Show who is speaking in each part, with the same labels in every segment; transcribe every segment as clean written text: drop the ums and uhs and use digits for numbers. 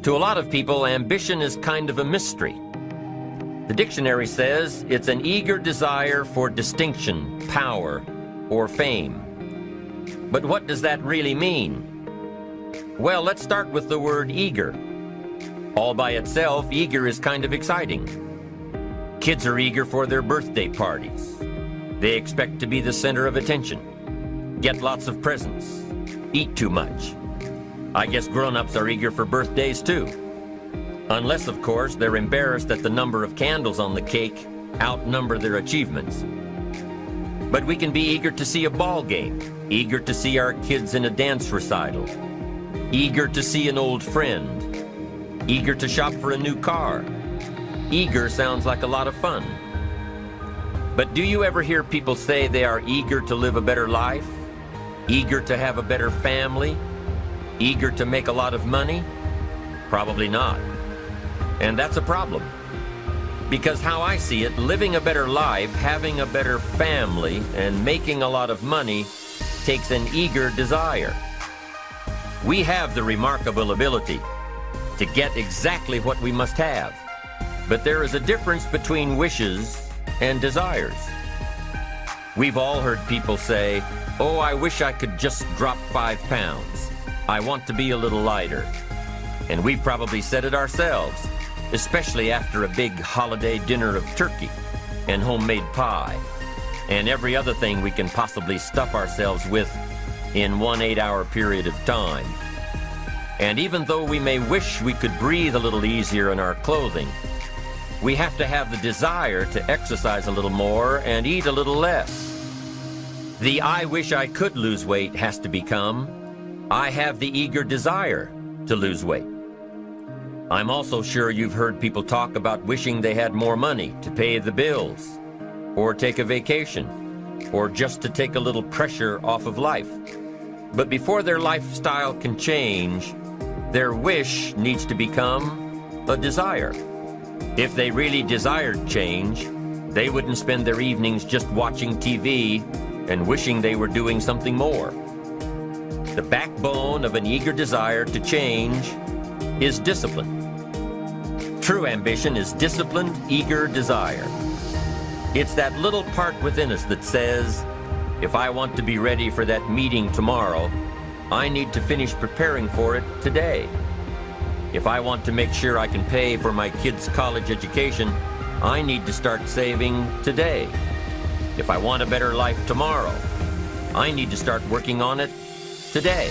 Speaker 1: To a lot of people, ambition is kind of a mystery. The dictionary says it's an eager desire for distinction, power, or fame. But what does that really mean? Well, let's start with the word eager. All by itself, eager is kind of exciting. Kids are eager for their birthday parties. They expect to be the center of attention, get lots of presents, eat too much. I guess grown-ups are eager for birthdays too. Unless, of course, they're embarrassed that the number of candles on the cake outnumber their achievements. But we can be eager to see a ball game, eager to see our kids in a dance recital, eager to see an old friend, eager to shop for a new car. Eager sounds like a lot of fun. But do you ever hear people say they are eager to live a better life? Eager to have a better family? Eager to make a lot of money? Probably not. And that's a problem. Because how I see it, living a better life, having a better family, and making a lot of money takes an eager desire. We have the remarkable ability to get exactly what we must have. But there is a difference between wishes and desires. We've all heard people say, "Oh, I wish I could just drop 5 pounds. I want to be a little lighter." And we've probably said it ourselves, especially after a big holiday dinner of turkey and homemade pie and every other thing we can possibly stuff ourselves with in one 8-hour period of time. And even though we may wish we could breathe a little easier in our clothing, we have to have the desire to exercise a little more and eat a little less. The "I wish I could lose weight" has to become, "I have the eager desire to lose weight." I'm also sure you've heard people talk about wishing they had more money to pay the bills, or take a vacation, or just to take a little pressure off of life. But before their lifestyle can change, their wish needs to become a desire. If they really desired change, they wouldn't spend their evenings just watching TV and wishing they were doing something more. The backbone of an eager desire to change is discipline. True ambition is disciplined, eager desire. It's that little part within us that says, if I want to be ready for that meeting tomorrow, I need to finish preparing for it today. If I want to make sure I can pay for my kids' college education, I need to start saving today. If I want a better life tomorrow, I need to start working on it today.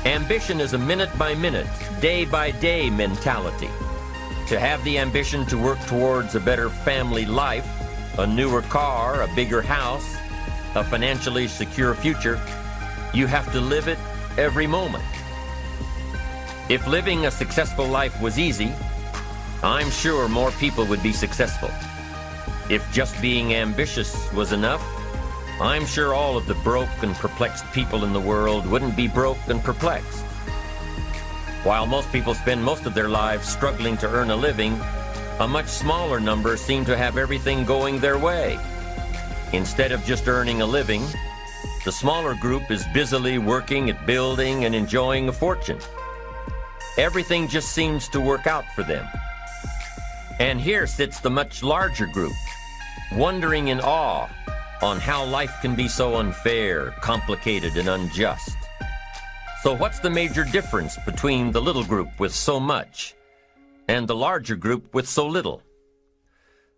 Speaker 1: Ambition is a minute-by-minute, day-by-day mentality. To have the ambition to work towards a better family life, a newer car, a bigger house, a financially secure future, you have to live it every moment. If living a successful life was easy, I'm sure more people would be successful. If just being ambitious was enough, I'm sure all of the broke and perplexed people in the world wouldn't be broke and perplexed. While most people spend most of their lives struggling to earn a living, a much smaller number seem to have everything going their way. Instead of just earning a living, the smaller group is busily working at building and enjoying a fortune. Everything just seems to work out for them. And here sits the much larger group, wondering in awe on how life can be so unfair, complicated, and unjust. So what's the major difference between the little group with so much and the larger group with so little?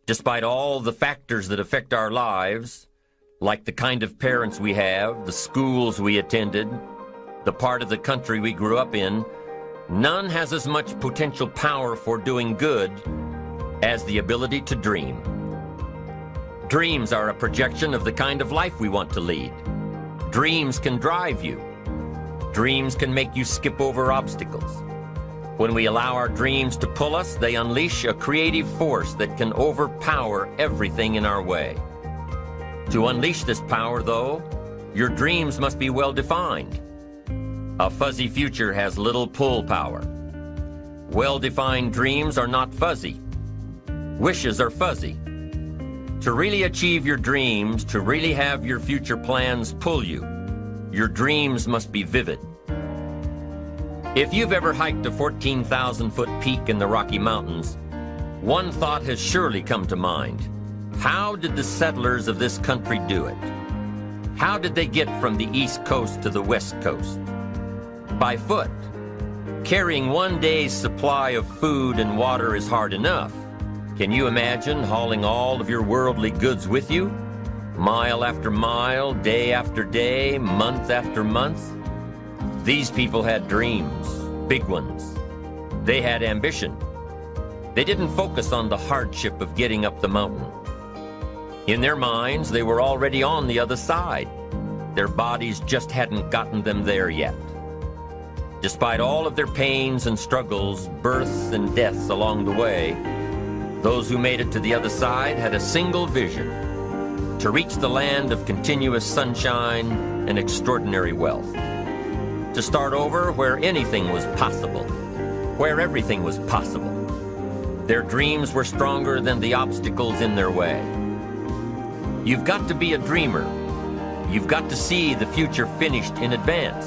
Speaker 1: Despite all the factors that affect our lives, like the kind of parents we have, the schools we attended, the part of the country we grew up in, none has as much potential power for doing good as the ability to dream. Dreams are a projection of the kind of life we want to lead. Dreams can drive you. Dreams can make you skip over obstacles. When we allow our dreams to pull us, they unleash a creative force that can overpower everything in our way. To unleash this power, though, your dreams must be well defined. A fuzzy future has little pull power. Well-defined dreams are not fuzzy. Wishes are fuzzy. To really achieve your dreams, to really have your future plans pull you, your dreams must be vivid. If you've ever hiked a 14,000-foot peak in the Rocky Mountains, one thought has surely come to mind. How did the settlers of this country do it? How did they get from the East Coast to the West Coast? By foot. Carrying one day's supply of food and water is hard enough. Can you imagine hauling all of your worldly goods with you? Mile after mile, day after day, month after month? These people had dreams, big ones. They had ambition. They didn't focus on the hardship of getting up the mountain. In their minds, they were already on the other side. Their bodies just hadn't gotten them there yet. Despite all of their pains and struggles, births and deaths along the way, those who made it to the other side had a single vision: to reach the land of continuous sunshine and extraordinary wealth. To start over where anything was possible, where everything was possible. Their dreams were stronger than the obstacles in their way. You've got to be a dreamer. You've got to see the future finished in advance.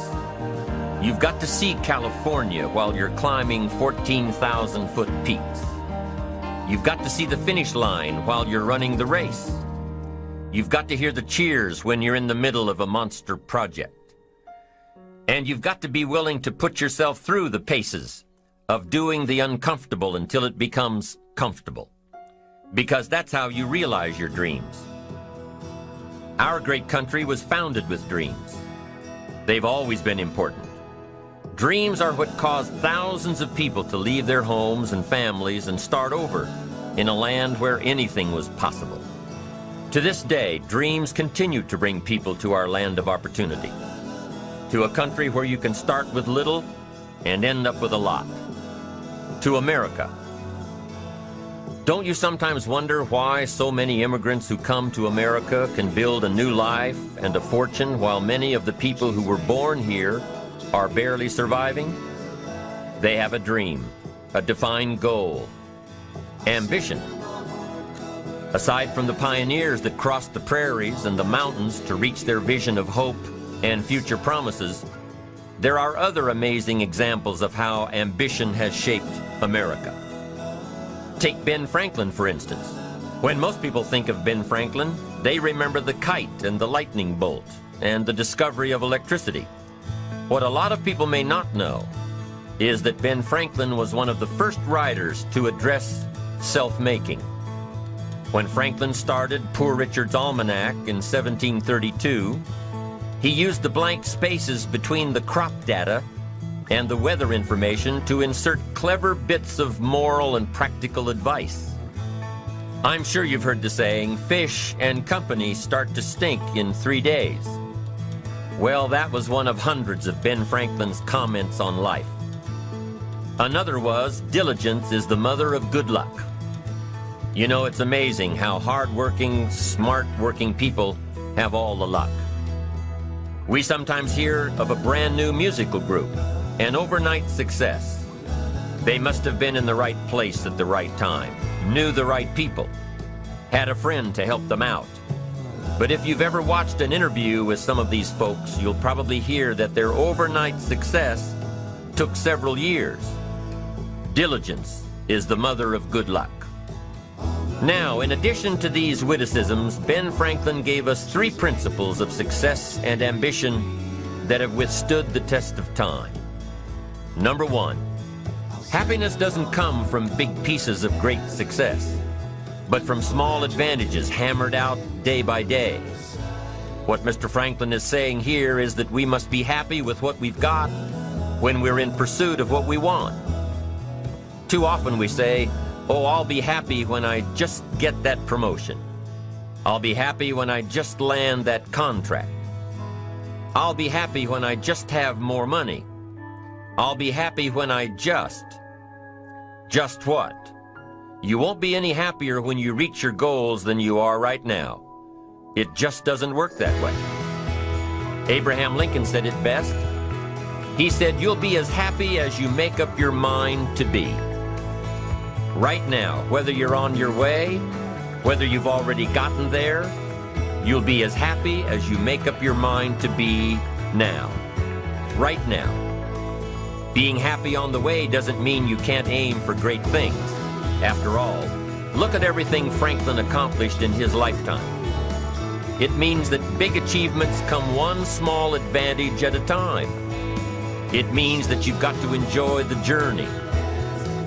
Speaker 1: You've got to see California while you're climbing 14,000-foot peaks. You've got to see the finish line while you're running the race. You've got to hear the cheers when you're in the middle of a monster project. And you've got to be willing to put yourself through the paces of doing the uncomfortable until it becomes comfortable. Because that's how you realize your dreams. Our great country was founded with dreams. They've always been important. Dreams are what caused thousands of people to leave their homes and families and start over in a land where anything was possible. To this day, dreams continue to bring people to our land of opportunity, to a country where you can start with little and end up with a lot, to America. Don't you sometimes wonder why so many immigrants who come to America can build a new life and a fortune while many of the people who were born here are barely surviving? They have a dream, a defined goal, ambition. Aside from the pioneers that crossed the prairies and the mountains to reach their vision of hope and future promises, there are other amazing examples of how ambition has shaped America. Take Ben Franklin, for instance. When most people think of Ben Franklin, they remember the kite and the lightning bolt and the discovery of electricity. What a lot of people may not know is that Ben Franklin was one of the first writers to address self-making. When Franklin started Poor Richard's Almanac in 1732, he used the blank spaces between the crop data and the weather information to insert clever bits of moral and practical advice. I'm sure you've heard the saying, fish and company start to stink in 3 days. Well, that was one of hundreds of Ben Franklin's comments on life. Another was, diligence is the mother of good luck. You know, it's amazing how hard-working, smart-working people have all the luck. We sometimes hear of a brand new musical group, an overnight success. They must have been in the right place at the right time, knew the right people, had a friend to help them out. But if you've ever watched an interview with some of these folks, you'll probably hear that their overnight success took several years. Diligence is the mother of good luck. Now, in addition to these witticisms, Ben Franklin gave us 3 principles of success and ambition that have withstood the test of time. Number 1, happiness doesn't come from big pieces of great success, but from small advantages hammered out day by day. What Mr. Franklin is saying here is that we must be happy with what we've got when we're in pursuit of what we want. Too often we say, oh, I'll be happy when I just get that promotion. I'll be happy when I just land that contract. I'll be happy when I just have more money. I'll be happy when I just what? You won't be any happier when you reach your goals than you are right now. It just doesn't work that way. Abraham Lincoln said it best. He said, you'll be as happy as you make up your mind to be. Right now, whether you're on your way, whether you've already gotten there, you'll be as happy as you make up your mind to be now. Right now. Being happy on the way doesn't mean you can't aim for great things. After all, look at everything Franklin accomplished in his lifetime. It means that big achievements come one small advantage at a time. It means that you've got to enjoy the journey.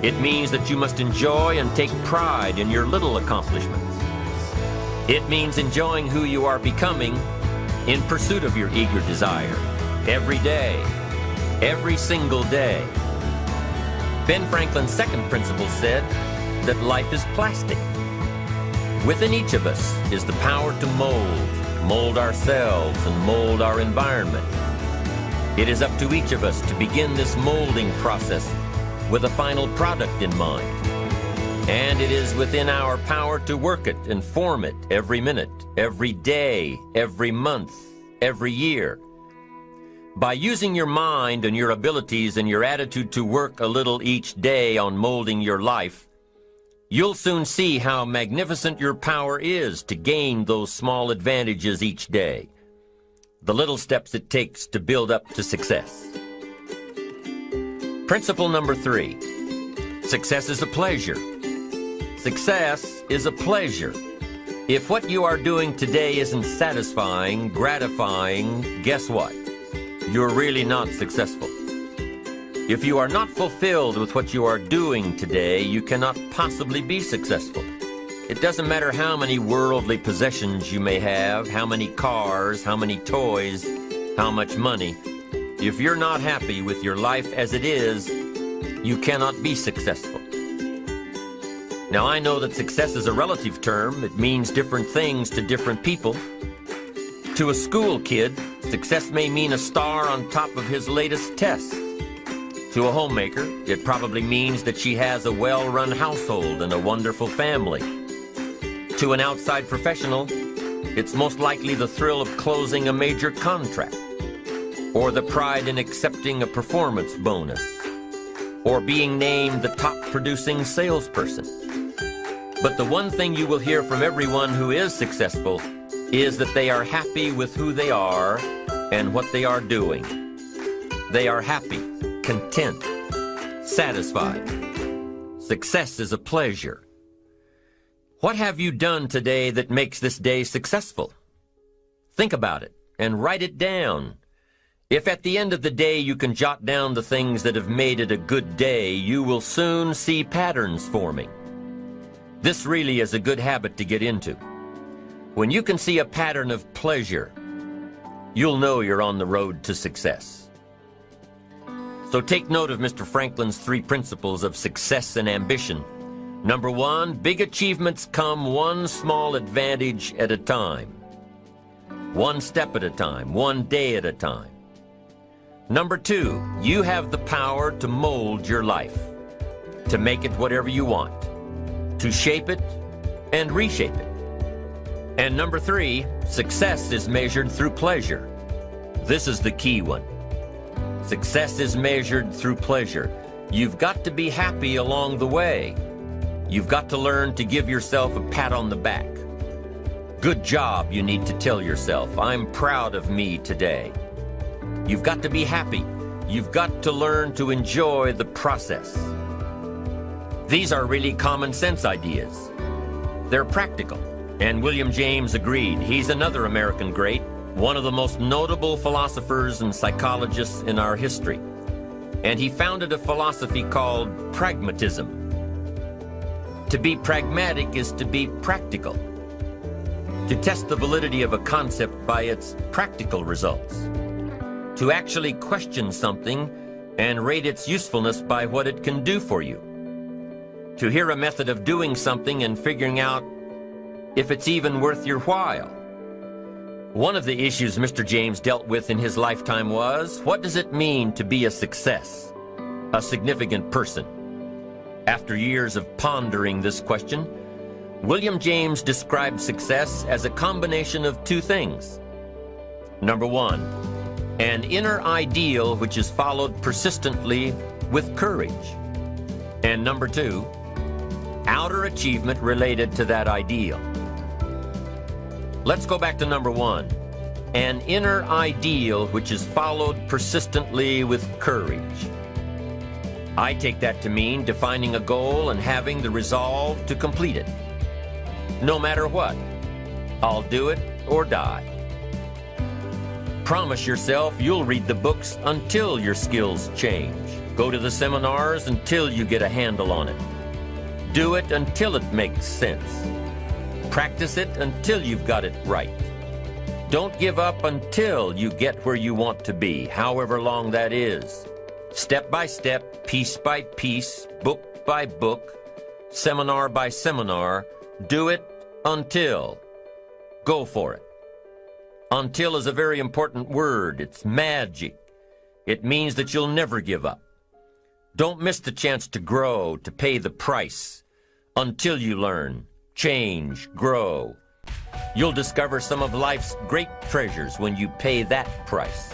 Speaker 1: It means that you must enjoy and take pride in your little accomplishments. It means enjoying who you are becoming in pursuit of your eager desire, every day, every single day. Ben Franklin's second principle said that life is plastic. Within each of us is the power to mold ourselves and mold our environment. It is up to each of us to begin this molding process with a final product in mind. And it is within our power to work it and form it every minute, every day, every month, every year. By using your mind and your abilities and your attitude to work a little each day on molding your life, you'll soon see how magnificent your power is to gain those small advantages each day, the little steps it takes to build up to success. Principle number 3, success is a pleasure. Success is a pleasure. If what you are doing today isn't satisfying, gratifying, guess what? You're really not successful. If you are not fulfilled with what you are doing today, you cannot possibly be successful. It doesn't matter how many worldly possessions you may have, how many cars, how many toys, how much money. If you're not happy with your life as it is, you cannot be successful. Now, I know that success is a relative term. It means different things to different people. To a school kid, success may mean a star on top of his latest test. To a homemaker, it probably means that she has a well-run household and a wonderful family. To an outside professional, it's most likely the thrill of closing a major contract, or the pride in accepting a performance bonus, or being named the top producing salesperson. But the one thing you will hear from everyone who is successful is that they are happy with who they are and what they are doing. They are happy, content, satisfied. Success is a pleasure. What have you done today that makes this day successful? Think about it and write it down. If at the end of the day you can jot down the things that have made it a good day, you will soon see patterns forming. This really is a good habit to get into. When you can see a pattern of pleasure, you'll know you're on the road to success. So take note of Mr. Franklin's 3 principles of success and ambition. Number 1, big achievements come one small advantage at a time. One step at a time, one day at a time. Number 2, you have the power to mold your life, to make it whatever you want, to shape it and reshape it. And number 3, success is measured through pleasure. This is the key one. Success is measured through pleasure. You've got to be happy along the way. You've got to learn to give yourself a pat on the back. Good job, you need to tell yourself. I'm proud of me today. You've got to be happy. You've got to learn to enjoy the process. These are really common sense ideas. They're practical. And William James agreed. He's another American great, one of the most notable philosophers and psychologists in our history. And he founded a philosophy called pragmatism. To be pragmatic is to be practical, to test the validity of a concept by its practical results, to actually question something and rate its usefulness by what it can do for you, to hear a method of doing something and figuring out if it's even worth your while. One of the issues Mr. James dealt with in his lifetime was, what does it mean to be a success, a significant person? After years of pondering this question, William James described success as a combination of 2 things. Number 1, an inner ideal which is followed persistently with courage. And number 2, outer achievement related to that ideal. Let's go back to number 1, an inner ideal which is followed persistently with courage. I take that to mean defining a goal and having the resolve to complete it. No matter what, I'll do it or die. Promise yourself you'll read the books until your skills change. Go to the seminars until you get a handle on it. Do it until it makes sense. Practice it until you've got it right. Don't give up until you get where you want to be, however long that is. Step by step, piece by piece, book by book, seminar by seminar, do it until. Go for it. Until is a very important word. It's magic. It means that you'll never give up. Don't miss the chance to grow, to pay the price. Until you learn, change, grow. You'll discover some of life's great treasures when you pay that price.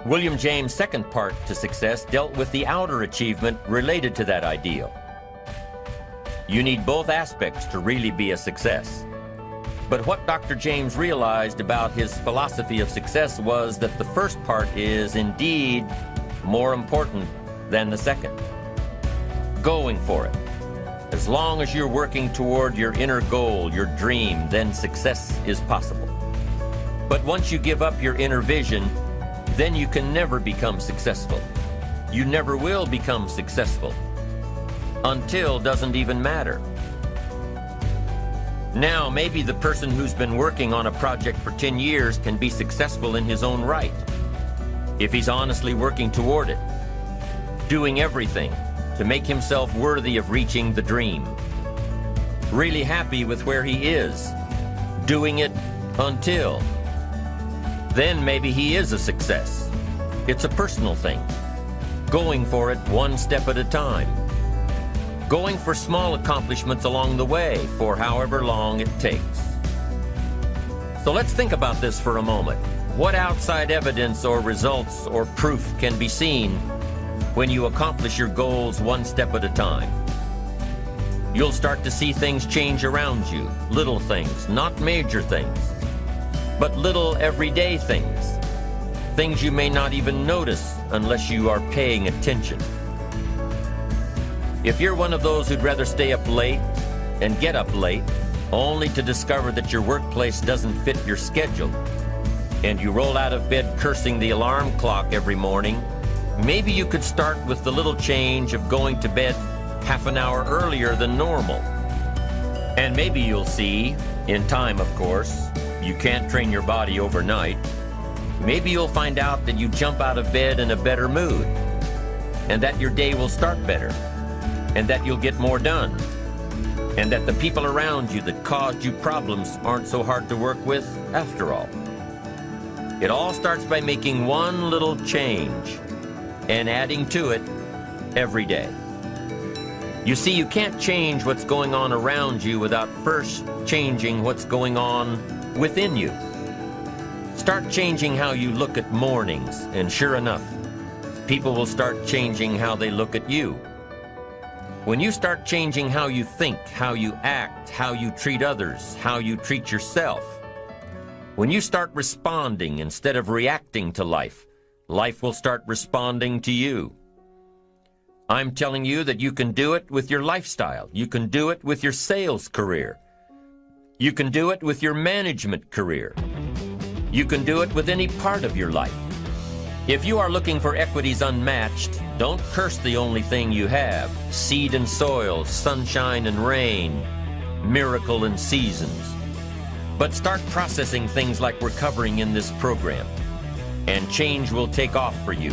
Speaker 1: William James' second part to success dealt with the outer achievement related to that ideal. You need both aspects to really be a success. But what Dr. James realized about his philosophy of success was that the first part is indeed more important than the second. Going for it. As long as you're working toward your inner goal, your dream, then success is possible. But once you give up your inner vision, then you can never become successful. You never will become successful. Until doesn't even matter. Now, maybe the person who's been working on a project for 10 years can be successful in his own right, if he's honestly working toward it, doing everything to make himself worthy of reaching the dream. Really happy with where he is, doing it until. Then maybe he is a success. It's a personal thing. Going for it one step at a time. Going for small accomplishments along the way for however long it takes. So let's think about this for a moment. What outside evidence or results or proof can be seen when you accomplish your goals one step at a time? You'll start to see things change around you, little things, not major things, but little everyday things, things you may not even notice unless you are paying attention. If you're one of those who'd rather stay up late and get up late, only to discover that your workplace doesn't fit your schedule, and you roll out of bed cursing the alarm clock every morning, maybe you could start with the little change of going to bed half an hour earlier than normal. And maybe you'll see, in time of course, you can't train your body overnight, maybe you'll find out that you jump out of bed in a better mood, and that your day will start better, and that you'll get more done, and that the people around you that caused you problems aren't so hard to work with after all. It all starts by making one little change and adding to it every day. You see, you can't change what's going on around you without first changing what's going on within you. Start changing how you look at mornings, and sure enough, people will start changing how they look at you. When you start changing how you think, how you act, how you treat others, how you treat yourself, when you start responding instead of reacting to life, life will start responding to you. I'm telling you that you can do it with your lifestyle. You can do it with your sales career. You can do it with your management career. You can do it with any part of your life. If you are looking for equities unmatched, don't curse the only thing you have: seed and soil, sunshine and rain, miracle and seasons. But start processing things like we're covering in this program, and change will take off for you.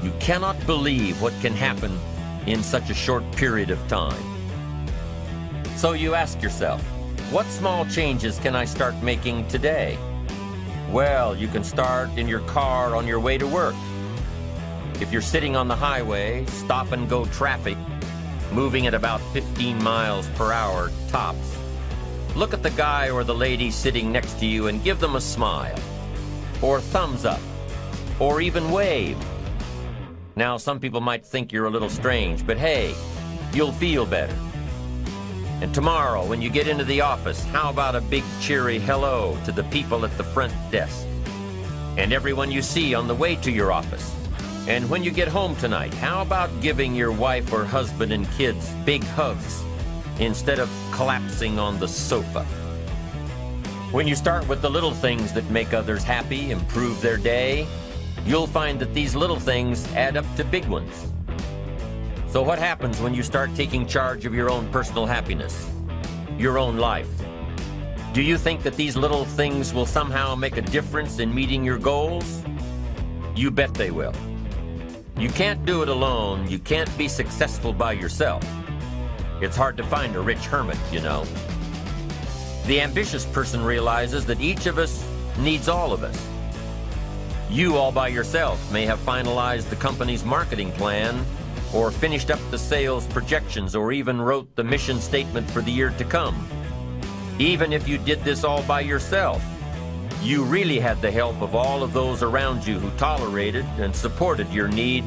Speaker 1: You cannot believe what can happen in such a short period of time. So you ask yourself, what small changes can I start making today? Well, you can start in your car on your way to work. If you're sitting on the highway, stop and go traffic, moving at about 15 miles per hour tops, look at the guy or the lady sitting next to you and give them a smile, or thumbs up, or even wave. Now, some people might think you're a little strange, but hey, you'll feel better. And tomorrow, when you get into the office, how about a big cheery hello to the people at the front desk and everyone you see on the way to your office? And when you get home tonight, how about giving your wife or husband and kids big hugs instead of collapsing on the sofa? When you start with the little things that make others happy, improve their day, you'll find that these little things add up to big ones. So what happens when you start taking charge of your own personal happiness, your own life? Do you think that these little things will somehow make a difference in meeting your goals? You bet they will. You can't do it alone. You can't be successful by yourself. It's hard to find a rich hermit, you know. The ambitious person realizes that each of us needs all of us. You all by yourself may have finalized the company's marketing plan, or finished up the sales projections, or even wrote the mission statement for the year to come. Even if you did this all by yourself, you really had the help of all of those around you who tolerated and supported your need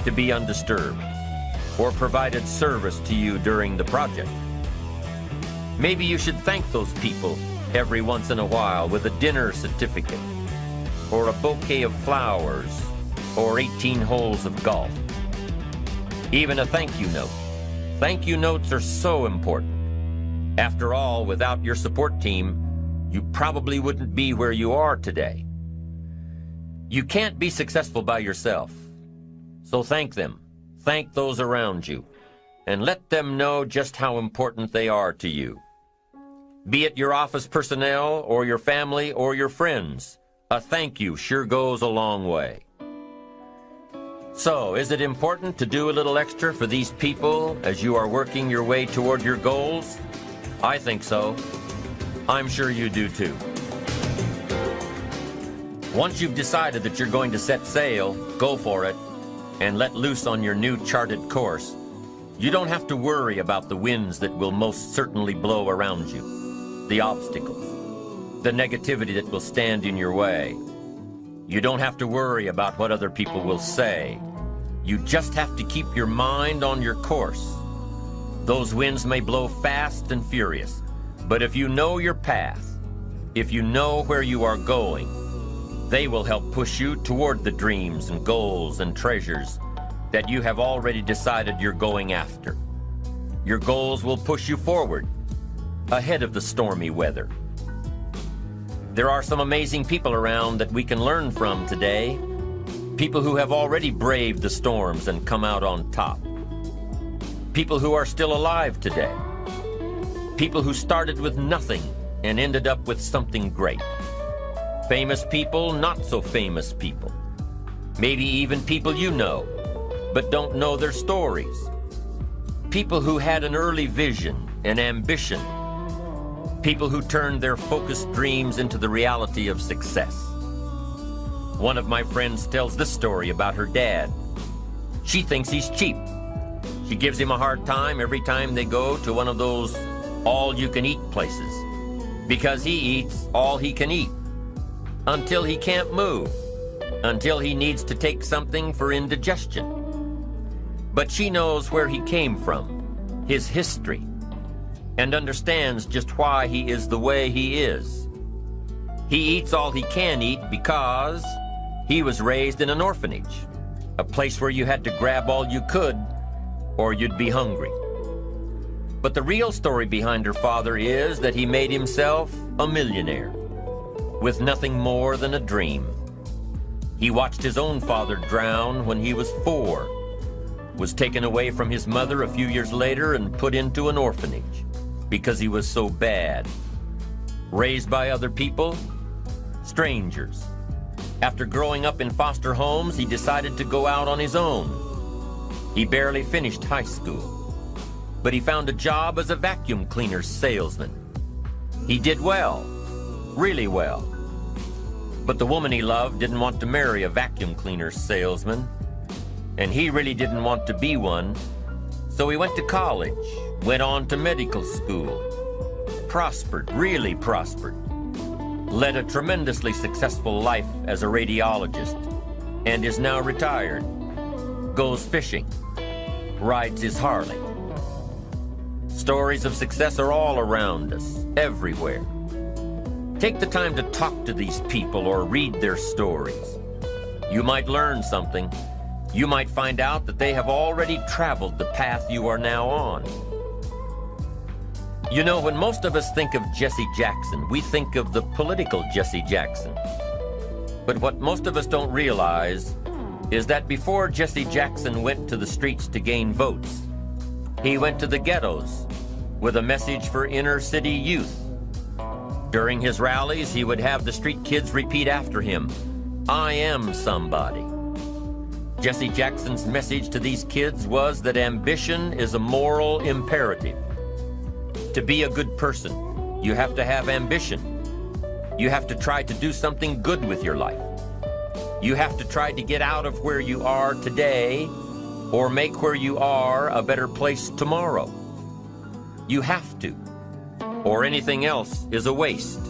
Speaker 1: to be undisturbed, or provided service to you during the project. Maybe you should thank those people every once in a while with a dinner certificate, or a bouquet of flowers, or 18 holes of golf. Even a thank you note. Thank you notes are so important. After all, without your support team, you probably wouldn't be where you are today. You can't be successful by yourself. So thank them. Thank those around you. And let them know just how important they are to you. Be it your office personnel, or your family, or your friends, a thank you sure goes a long way. So, is it important to do a little extra for these people as you are working your way toward your goals? I think so. I'm sure you do too. Once you've decided that you're going to set sail, go for it, and let loose on your new charted course. You don't have to worry about the winds that will most certainly blow around you, the obstacles, the negativity that will stand in your way. You don't have to worry about what other people will say. You just have to keep your mind on your course. Those winds may blow fast and furious, but if you know your path, if you know where you are going, they will help push you toward the dreams and goals and treasures that you have already decided you're going after. Your goals will push you forward, ahead of the stormy weather. There are some amazing people around that we can learn from today. People who have already braved the storms and come out on top. People who are still alive today. People who started with nothing and ended up with something great. Famous people, not so famous people. Maybe even people you know, but don't know their stories. People who had an early vision and ambition. People who turned their focused dreams into the reality of success. One of my friends tells this story about her dad. She thinks he's cheap. She gives him a hard time every time they go to one of those all-you-can-eat places, because he eats all he can eat, until he can't move, until he needs to take something for indigestion. But she knows where he came from, his history, and understands just why he is the way he is. He eats all he can eat because he was raised in an orphanage, a place where you had to grab all you could or you'd be hungry. But the real story behind her father is that he made himself a millionaire with nothing more than a dream. He watched his own father drown when he was 4, was taken away from his mother a few years later and put into an orphanage because he was so bad. Raised by other people, strangers. After growing up in foster homes, he decided to go out on his own. He barely finished high school, but he found a job as a vacuum cleaner salesman. He did well, really well. But the woman he loved didn't want to marry a vacuum cleaner salesman, and he really didn't want to be one, so he went to college, went on to medical school, prospered, really prospered, led a tremendously successful life as a radiologist, and is now retired, goes fishing, rides his Harley. Stories of success are all around us, everywhere. Take the time to talk to these people or read their stories. You might learn something. You might find out that they have already traveled the path you are now on. You know, when most of us think of Jesse Jackson, we think of the political Jesse Jackson. But what most of us don't realize is that before Jesse Jackson went to the streets to gain votes, he went to the ghettos with a message for inner city youth. During his rallies, he would have the street kids repeat after him, "I am somebody." Jesse Jackson's message to these kids was that ambition is a moral imperative. To be a good person, you have to have ambition. You have to try to do something good with your life. You have to try to get out of where you are today or make where you are a better place tomorrow. You have to, or anything else is a waste.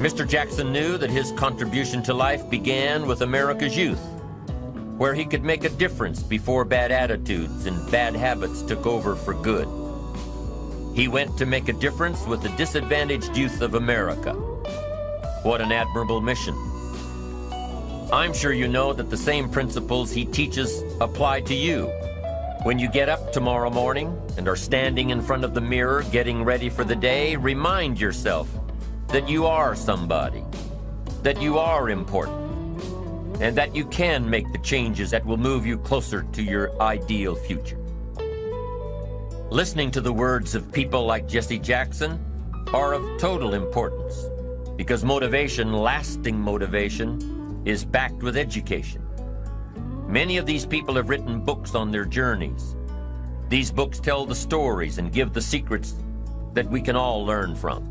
Speaker 1: Mr. Jackson knew that his contribution to life began with America's youth, where he could make a difference before bad attitudes and bad habits took over for good. He went to make a difference with the disadvantaged youth of America. What an admirable mission. I'm sure you know that the same principles he teaches apply to you. When you get up tomorrow morning and are standing in front of the mirror getting ready for the day, remind yourself that you are somebody, that you are important, and that you can make the changes that will move you closer to your ideal future. Listening to the words of people like Jesse Jackson are of total importance because motivation, lasting motivation, is backed with education. Many of these people have written books on their journeys. These books tell the stories and give the secrets that we can all learn from.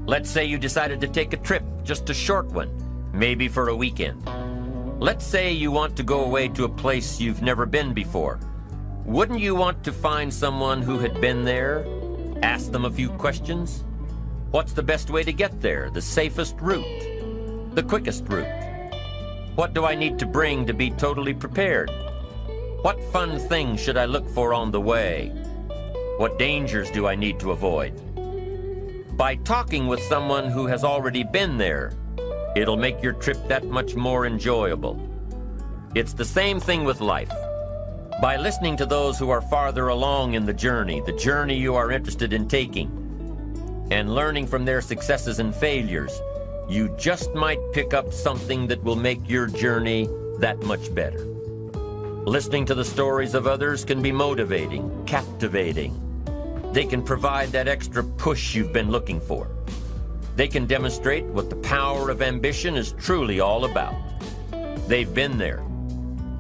Speaker 1: Let's say you decided to take a trip, just a short one, maybe for a weekend. Let's say you want to go away to a place you've never been before. Wouldn't you want to find someone who had been there, ask them a few questions? What's the best way to get there? The safest route? The quickest route? What do I need to bring to be totally prepared? What fun things should I look for on the way? What dangers do I need to avoid? By talking with someone who has already been there, it'll make your trip that much more enjoyable. It's the same thing with life. By listening to those who are farther along in the journey you are interested in taking, and learning from their successes and failures, you just might pick up something that will make your journey that much better. Listening to the stories of others can be motivating, captivating. They can provide that extra push you've been looking for. They can demonstrate what the power of ambition is truly all about. They've been there.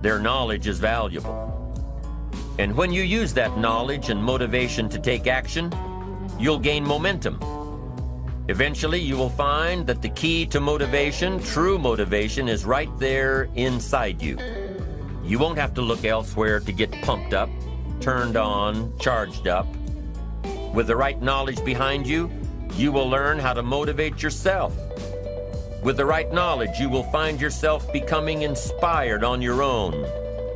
Speaker 1: Their knowledge is valuable. And when you use that knowledge and motivation to take action, you'll gain momentum. Eventually, you will find that the key to motivation, true motivation, is right there inside you. You won't have to look elsewhere to get pumped up, turned on, charged up. With the right knowledge behind you, you will learn how to motivate yourself. With the right knowledge, you will find yourself becoming inspired on your own,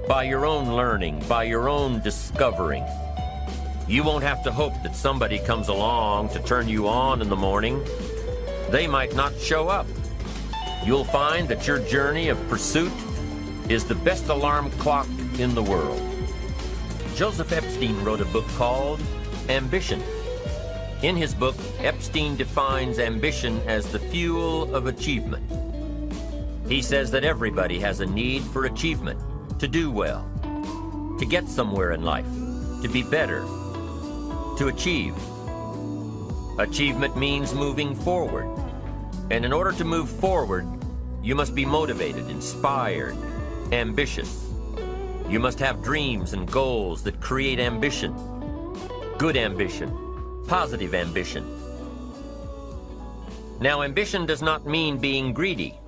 Speaker 1: by your own learning, by your own discovering. You won't have to hope that somebody comes along to turn you on in the morning. They might not show up. You'll find that your journey of pursuit is the best alarm clock in the world. Joseph Epstein wrote a book called Ambition. In his book, Epstein defines ambition as the fuel of achievement. He says that everybody has a need for achievement, to do well, to get somewhere in life, to be better, to achieve. Achievement means moving forward. And in order to move forward, you must be motivated, inspired, ambitious. You must have dreams and goals that create ambition. Good ambition, positive ambition. Now, ambition does not mean being greedy.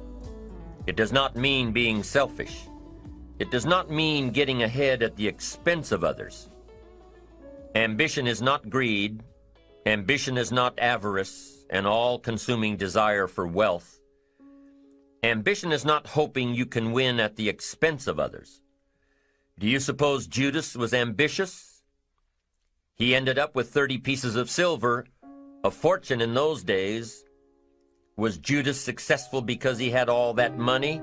Speaker 1: It does not mean being selfish. It does not mean getting ahead at the expense of others. Ambition is not greed. Ambition is not avarice, an all-consuming desire for wealth. Ambition is not hoping you can win at the expense of others. Do you suppose Judas was ambitious? He ended up with 30 pieces of silver, a fortune in those days. Was Judas successful because he had all that money?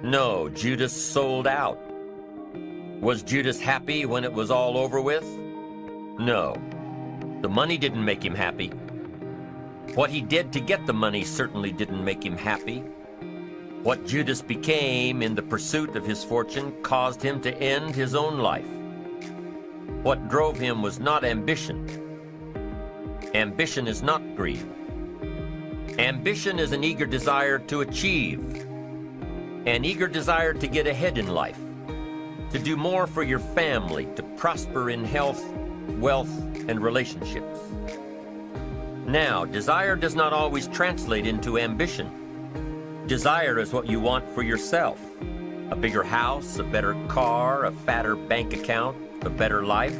Speaker 1: No, Judas sold out. Was Judas happy when it was all over with? No. The money didn't make him happy. What he did to get the money certainly didn't make him happy. What Judas became in the pursuit of his fortune caused him to end his own life. What drove him was not ambition. Ambition is not greed. Ambition is an eager desire to achieve, an eager desire to get ahead in life, to do more for your family, to prosper in health, wealth, and relationships. Now, desire does not always translate into ambition. Desire is what you want for yourself. A bigger house, a better car, a fatter bank account, a better life.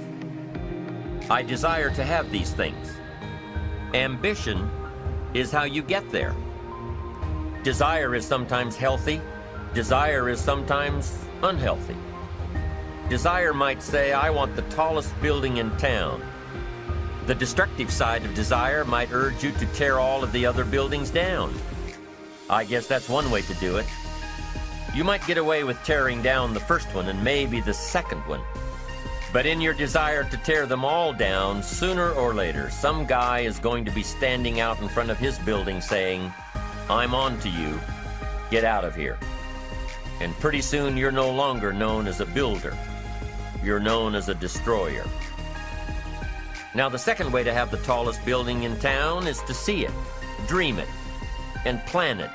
Speaker 1: I desire to have these things. Ambition is how you get there. Desire is sometimes healthy. Desire is sometimes unhealthy. Desire might say, I want the tallest building in town. The destructive side of desire might urge you to tear all of the other buildings down. I guess that's one way to do it. You might get away with tearing down the first one and maybe the second one. But in your desire to tear them all down, sooner or later, some guy is going to be standing out in front of his building saying, I'm on to you. Get out of here. And pretty soon you're no longer known as a builder. You're known as a destroyer. Now, the second way to have the tallest building in town is to see it, dream it, and plan it,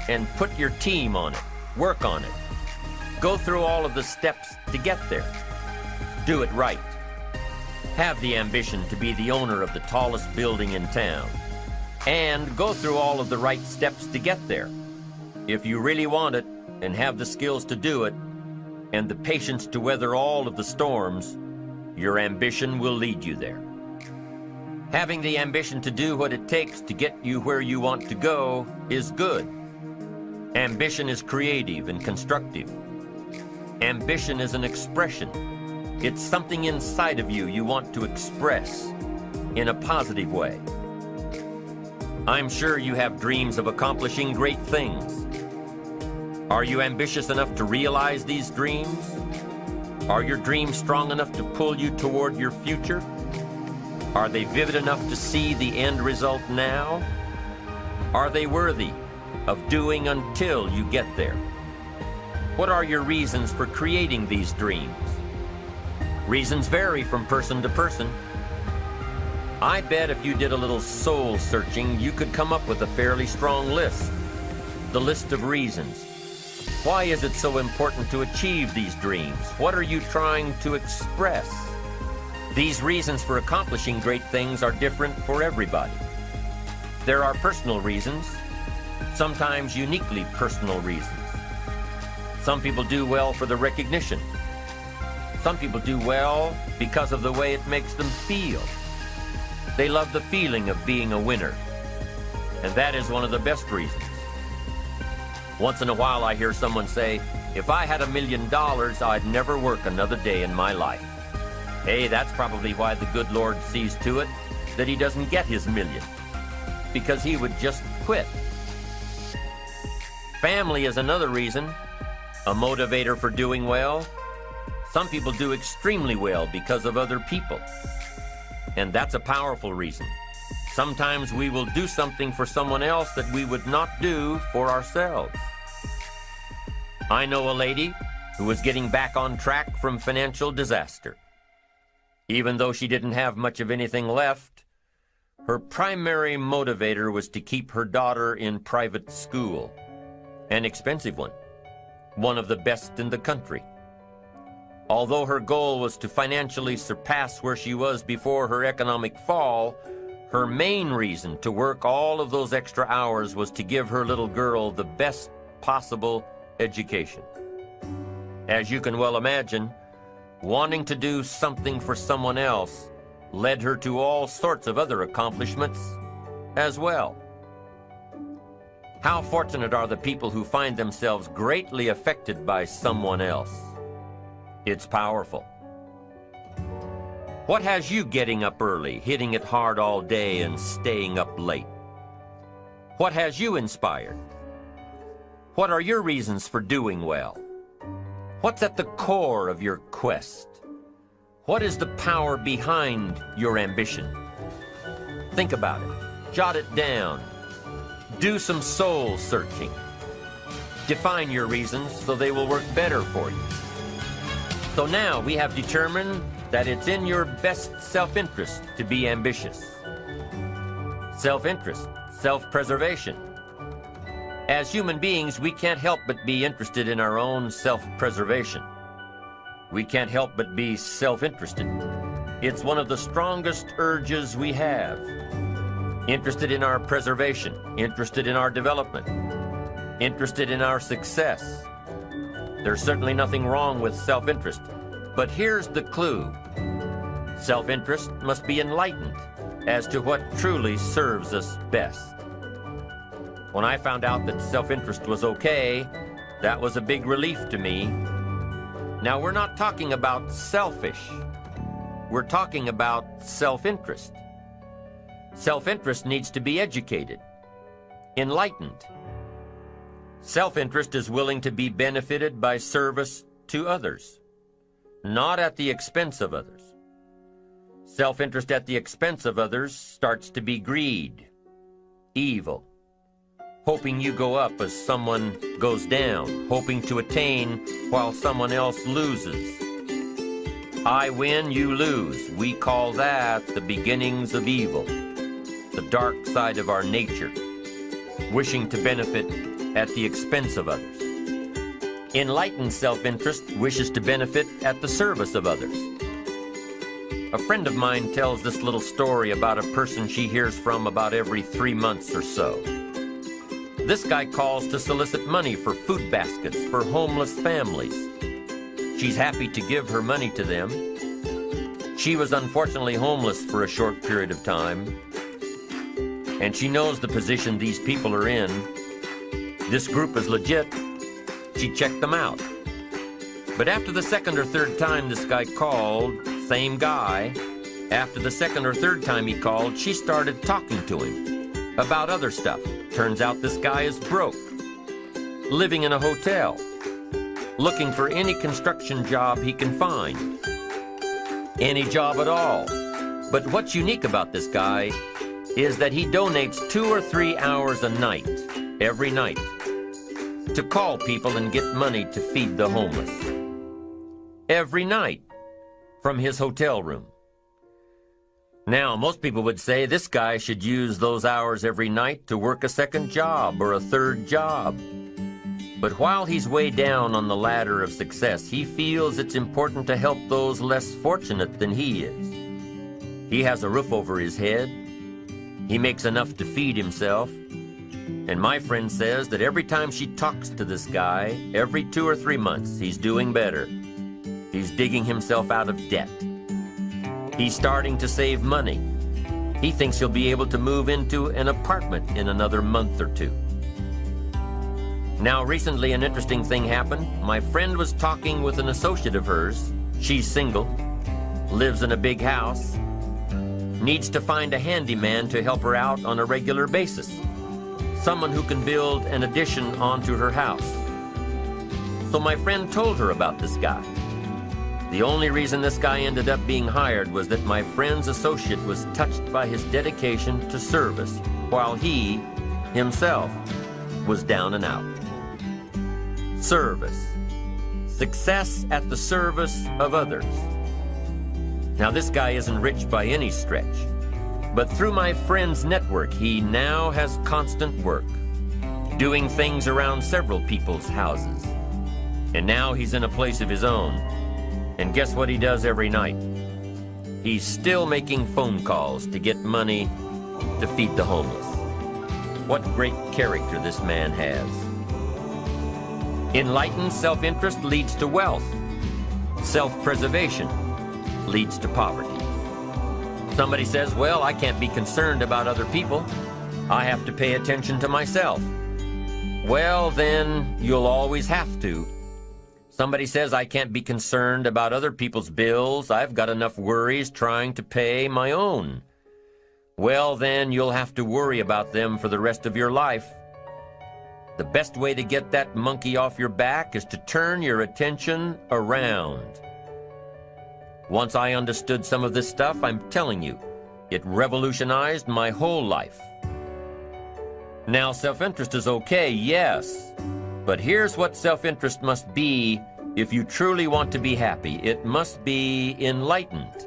Speaker 1: and put your team on it, work on it. Go through all of the steps to get there. Do it right. Have the ambition to be the owner of the tallest building in town. And go through all of the right steps to get there. If you really want it, and have the skills to do it, and the patience to weather all of the storms, your ambition will lead you there. Having the ambition to do what it takes to get you where you want to go is good. Ambition is creative and constructive. Ambition is an expression. It's something inside of you want to express in a positive way. I'm sure you have dreams of accomplishing great things. Are you ambitious enough to realize these dreams? Are your dreams strong enough to pull you toward your future? Are they vivid enough to see the end result now? Are they worthy of doing until you get there? What are your reasons for creating these dreams? Reasons vary from person to person. I bet if you did a little soul searching, you could come up with a fairly strong list. The list of reasons. Why is it so important to achieve these dreams? What are you trying to express? These reasons for accomplishing great things are different for everybody. There are personal reasons, sometimes uniquely personal reasons. Some people do well for the recognition. Some people do well because of the way it makes them feel. They love the feeling of being a winner. And that is one of the best reasons. Once in a while I hear someone say, if I had $1 million, I'd never work another day in my life. Hey, that's probably why the good Lord sees to it that he doesn't get his million, because he would just quit. Family is another reason, a motivator for doing well. Some people do extremely well because of other people, and that's a powerful reason. Sometimes we will do something for someone else that we would not do for ourselves. I know a lady who was getting back on track from financial disaster. Even though she didn't have much of anything left, her primary motivator was to keep her daughter in private school, an expensive one of the best in the country. Although her goal was to financially surpass where she was before her economic fall, her main reason to work all of those extra hours was to give her little girl the best possible education. As you can well imagine, wanting to do something for someone else led her to all sorts of other accomplishments as well. How fortunate are the people who find themselves greatly affected by someone else? It's powerful. What has you getting up early, hitting it hard all day, and staying up late? What has you inspired? What are your reasons for doing well? What's at the core of your quest? What is the power behind your ambition? Think about it. Jot it down. Do some soul searching. Define your reasons so they will work better for you. So now we have determined that it's in your best self-interest to be ambitious. Self-interest, self-preservation. As human beings, we can't help but be interested in our own self-preservation. We can't help but be self-interested. It's one of the strongest urges we have. Interested in our preservation, interested in our development, interested in our success. There's certainly nothing wrong with self-interest, but here's the clue. Self-interest must be enlightened as to what truly serves us best. When I found out that self-interest was okay, that was a big relief to me. Now, we're not talking about selfish. We're talking about self-interest. Self-interest needs to be educated, enlightened. Self-interest is willing to be benefited by service to others, not at the expense of others. Self-interest at the expense of others starts to be greed, evil, hoping you go up as someone goes down, hoping to attain while someone else loses. I win, you lose. We call that the beginnings of evil, the dark side of our nature, wishing to benefit at the expense of others. Enlightened self-interest wishes to benefit at the service of others. A friend of mine tells this little story about a person she hears from about every 3 months or so. This guy calls to solicit money for food baskets for homeless families. She's happy to give her money to them. She was unfortunately homeless for a short period of time, and she knows the position these people are in. This group is legit. She checked them out. But after the second or third time this guy called, same guy, after the second or third time he called, she started talking to him about other stuff. Turns out this guy is broke, living in a hotel, looking for any construction job he can find. Any job at all. But what's unique about this guy is that he donates 2 or 3 hours a night, every night, to call people and get money to feed the homeless. Every night, from his hotel room. Now, most people would say this guy should use those hours every night to work a second job or a third job. But while he's way down on the ladder of success, he feels it's important to help those less fortunate than he is. He has a roof over his head. He makes enough to feed himself. And my friend says that every time she talks to this guy, every 2 or 3 months, he's doing better. He's digging himself out of debt. He's starting to save money. He thinks he'll be able to move into an apartment in another month or 2. Now, recently an interesting thing happened. My friend was talking with an associate of hers. She's single, lives in a big house, needs to find a handyman to help her out on a regular basis. Someone who can build an addition onto her house. So my friend told her about this guy. The only reason this guy ended up being hired was that my friend's associate was touched by his dedication to service, while he, himself, was down and out. Service. Success at the service of others. Now, this guy isn't rich by any stretch, but through my friend's network, he now has constant work, doing things around several people's houses. And now he's in a place of his own. And guess what he does every night? He's still making phone calls to get money to feed the homeless. What great character this man has. Enlightened self-interest leads to wealth. Self-preservation leads to poverty. Somebody says, well, I can't be concerned about other people. I have to pay attention to myself. Well, then you'll always have to. Somebody says I can't be concerned about other people's bills. I've got enough worries trying to pay my own. Well, then you'll have to worry about them for the rest of your life. The best way to get that monkey off your back is to turn your attention around. Once I understood some of this stuff, I'm telling you, it revolutionized my whole life. Now, self-interest is okay, yes, but here's what self-interest must be if you truly want to be happy. It must be enlightened.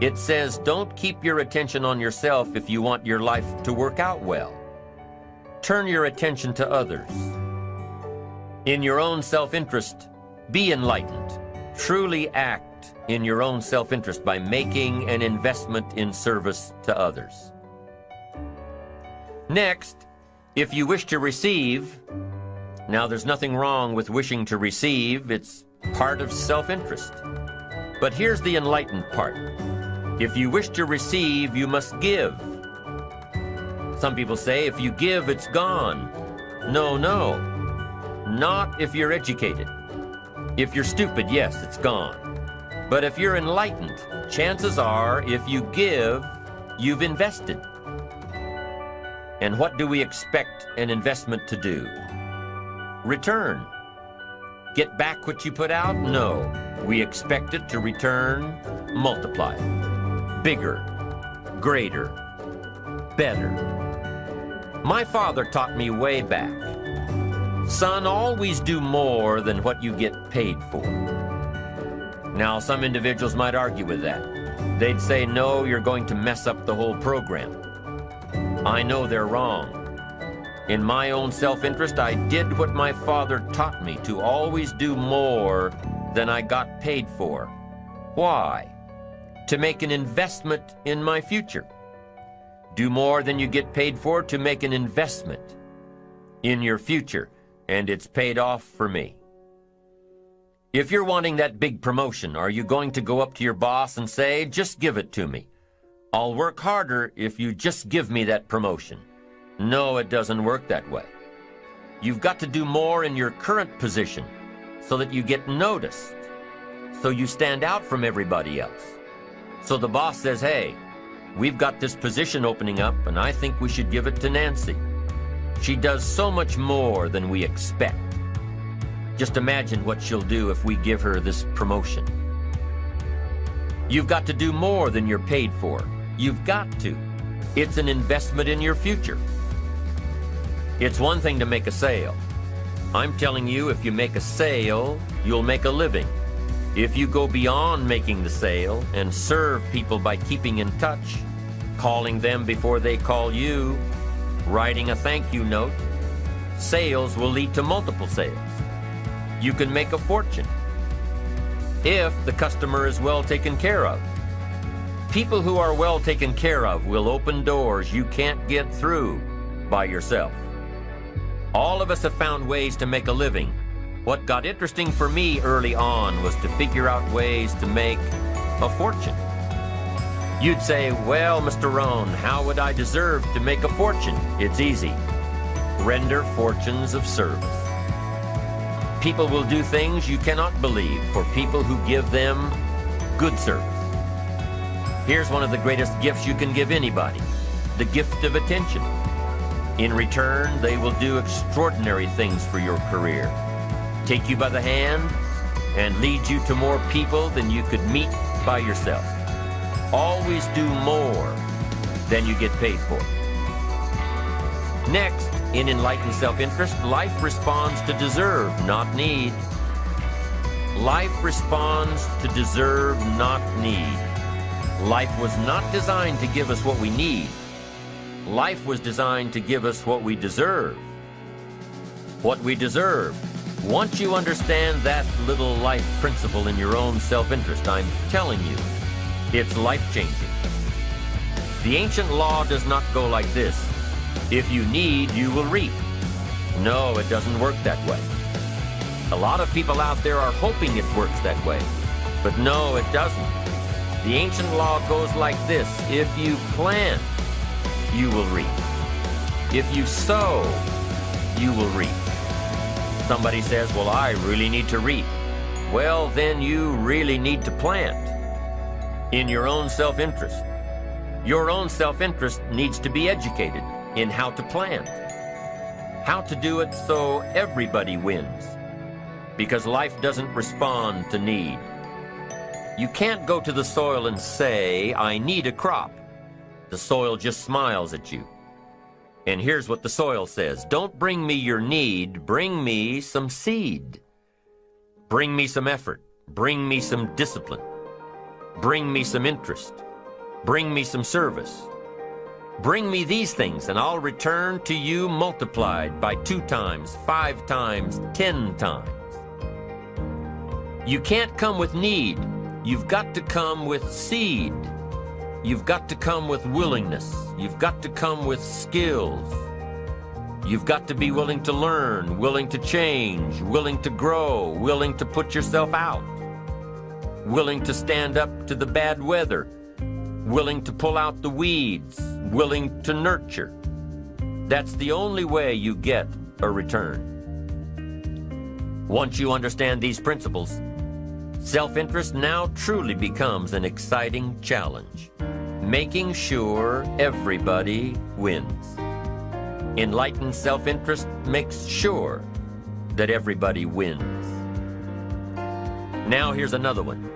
Speaker 1: It says, don't keep your attention on yourself if you want your life to work out well. Turn your attention to others. In your own self-interest, be enlightened. Truly act in your own self-interest by making an investment in service to others. Next, if you wish to receive, now there's nothing wrong with wishing to receive, it's part of self-interest. But here's the enlightened part. If you wish to receive, you must give. Some people say, if you give, it's gone. No, no. Not if you're educated. If you're stupid, yes, it's gone. But if you're enlightened, chances are, if you give, you've invested. And what do we expect an investment to do? Return. Get back what you put out? No. We expect it to return multiplied. Bigger, greater, better. My father taught me way back, son, always do more than what you get paid for. Now, some individuals might argue with that. They'd say, no, you're going to mess up the whole program. I know they're wrong. In my own self-interest, I did what my father taught me, to always do more than I got paid for. Why? To make an investment in my future. Do more than you get paid for to make an investment in your future, and it's paid off for me. If you're wanting that big promotion, are you going to go up to your boss and say, just give it to me? I'll work harder if you just give me that promotion. No, it doesn't work that way. You've got to do more in your current position so that you get noticed, so you stand out from everybody else. So the boss says, hey, we've got this position opening up, and I think we should give it to Nancy. She does so much more than we expect. Just imagine what she'll do if we give her this promotion. You've got to do more than you're paid for. You've got to. It's an investment in your future. It's one thing to make a sale. I'm telling you, if you make a sale, you'll make a living. If you go beyond making the sale and serve people by keeping in touch, calling them before they call you, writing a thank you note, sales will lead to multiple sales. You can make a fortune if the customer is well taken care of. People who are well taken care of will open doors you can't get through by yourself. All of us have found ways to make a living. What got interesting for me early on was to figure out ways to make a fortune. You'd say, well, Mr. Rohn, how would I deserve to make a fortune? It's easy. Render fortunes of service. People will do things you cannot believe for people who give them good service. Here's one of the greatest gifts you can give anybody, the gift of attention. In return, they will do extraordinary things for your career. Take you by the hand and lead you to more people than you could meet by yourself. Always do more than you get paid for. Next, in enlightened self-interest, life responds to deserve, not need. Life responds to deserve, not need. Life was not designed to give us what we need. Life was designed to give us what we deserve. What we deserve. Once you understand that little life principle in your own self-interest, I'm telling you, it's life-changing. The ancient law does not go like this. If you need, you will reap. No, it doesn't work that way. A lot of people out there are hoping it works that way, but no, it doesn't. The ancient law goes like this. If you plant, you will reap. If you sow, you will reap. Somebody says, well, I really need to reap. Well, then you really need to plant in your own self-interest. Your own self-interest needs to be educated in how to plant. how to do it so everybody wins, because life doesn't respond to need. You can't go to the soil and say, I need a crop. The soil just smiles at you. And here's what the soil says: don't bring me your need, bring me some seed. Bring me some effort, bring me some discipline, bring me some interest, bring me some service. Bring me these things, and I'll return to you multiplied by 2 times, 5 times, 10 times. You can't come with need. You've got to come with seed. You've got to come with willingness. You've got to come with skills. You've got to be willing to learn, willing to change, willing to grow, willing to put yourself out, willing to stand up to the bad weather, willing to pull out the weeds, willing to nurture. That's the only way you get a return. Once you understand these principles, self-interest now truly becomes an exciting challenge, making sure everybody wins. Enlightened self-interest makes sure that everybody wins. Now here's another one.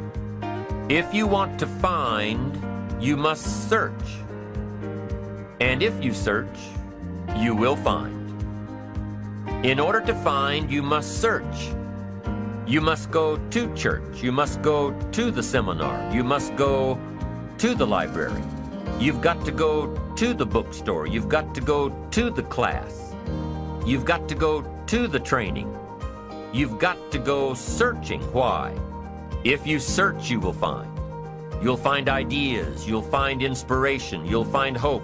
Speaker 1: If you want to find, you must search. And if you search, you will find. In order to find, you must search. You must go to church. You must go to the seminar. You must go to the library. You've got to go to the bookstore. You've got to go to the class. You've got to go to the training. You've got to go searching. Why? If you search, you will find. You'll find ideas. You'll find inspiration. You'll find hope.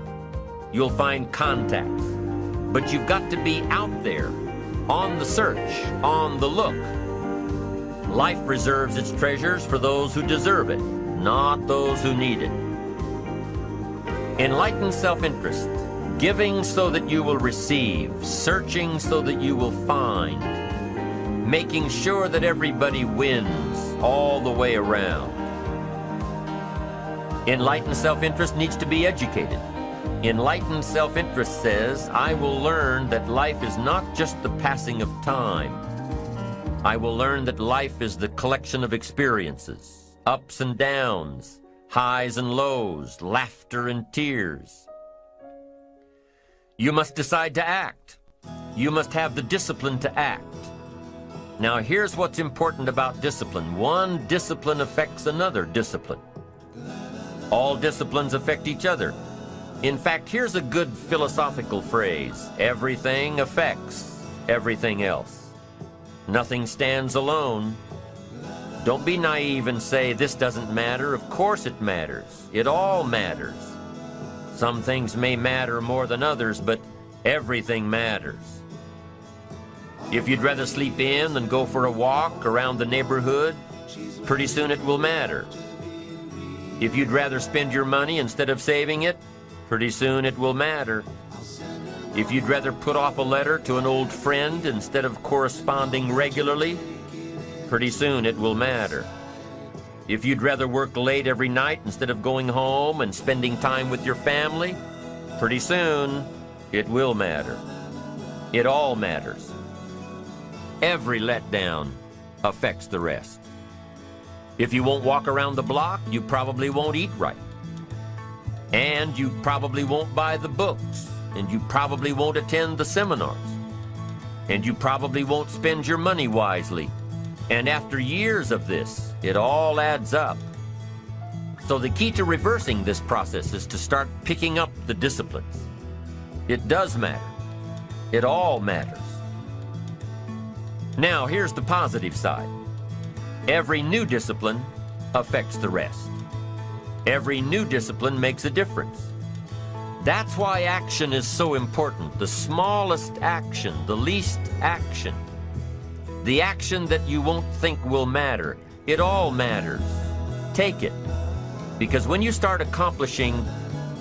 Speaker 1: You'll find contacts. But you've got to be out there, on the search, on the look. Life reserves its treasures for those who deserve it, not those who need it. Enlightened self-interest, giving so that you will receive, searching so that you will find, making sure that everybody wins all the way around. Enlightened self-interest needs to be educated. Enlightened self-interest says, I will learn that life is not just the passing of time. I will learn that life is the collection of experiences, ups and downs, highs and lows, laughter and tears. You must decide to act. You must have the discipline to act. Now here's what's important about discipline. One discipline affects another discipline. All disciplines affect each other. In fact, here's a good philosophical phrase. Everything affects everything else. Nothing stands alone. Don't be naive and say, this doesn't matter. Of course it matters. It all matters. Some things may matter more than others, but everything matters. If you'd rather sleep in than go for a walk around the neighborhood, pretty soon it will matter. If you'd rather spend your money instead of saving it, pretty soon it will matter. If you'd rather put off a letter to an old friend instead of corresponding regularly, pretty soon it will matter. If you'd rather work late every night instead of going home and spending time with your family, pretty soon it will matter. It all matters. Every letdown affects the rest. If you won't walk around the block, you probably won't eat right. And you probably won't buy the books. And you probably won't attend the seminars. And you probably won't spend your money wisely. And after years of this, it all adds up. So the key to reversing this process is to start picking up the disciplines. It does matter. It all matters. Now, here's the positive side. Every new discipline affects the rest. Every new discipline makes a difference. That's why action is so important. The smallest action, the least action, the action that you won't think will matter, it all matters. Take it. Because when you start accomplishing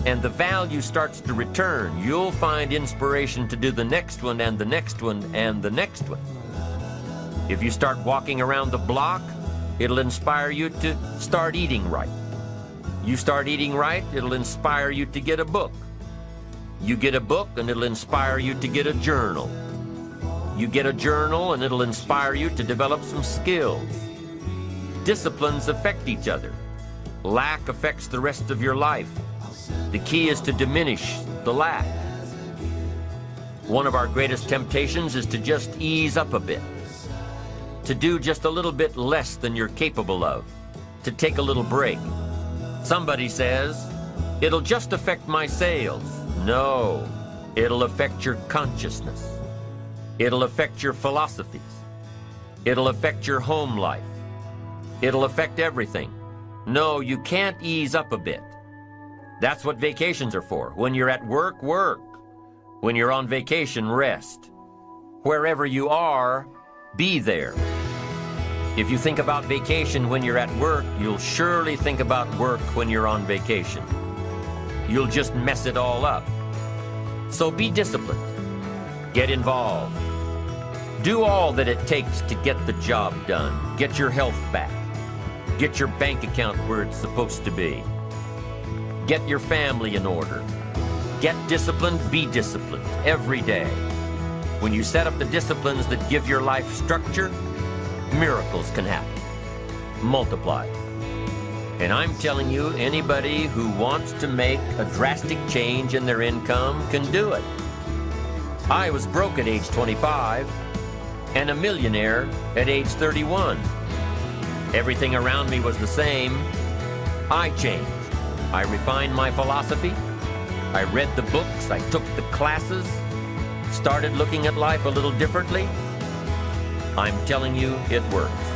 Speaker 1: and the value starts to return, you'll find inspiration to do the next one and the next one and the next one. If you start walking around the block, it'll inspire you to start eating right. You start eating right, it'll inspire you to get a book. You get a book and it'll inspire you to get a journal. You get a journal and it'll inspire you to develop some skills. Disciplines affect each other. Lack affects the rest of your life. The key is to diminish the lack. One of our greatest temptations is to just ease up a bit, to do just a little bit less than you're capable of, to take a little break. Somebody says, it'll just affect my sales. No, it'll affect your consciousness. It'll affect your philosophies. It'll affect your home life. It'll affect everything. No, you can't ease up a bit. That's what vacations are for. When you're at work, work. When you're on vacation, rest. Wherever you are, be there. If you think about vacation when you're at work, you'll surely think about work when you're on vacation. You'll just mess it all up. So be disciplined. Get involved. Do all that it takes to get the job done. Get your health back. Get your bank account where it's supposed to be. Get your family in order. Get disciplined, be disciplined every day. When you set up the disciplines that give your life structure, miracles can happen. Multiply. And I'm telling you, anybody who wants to make a drastic change in their income can do it. I was broke at age 25 and a millionaire at age 31. Everything around me was the same. I changed. I refined my philosophy. I read the books. I took the classes. Started looking at life a little differently. I'm telling you, it works.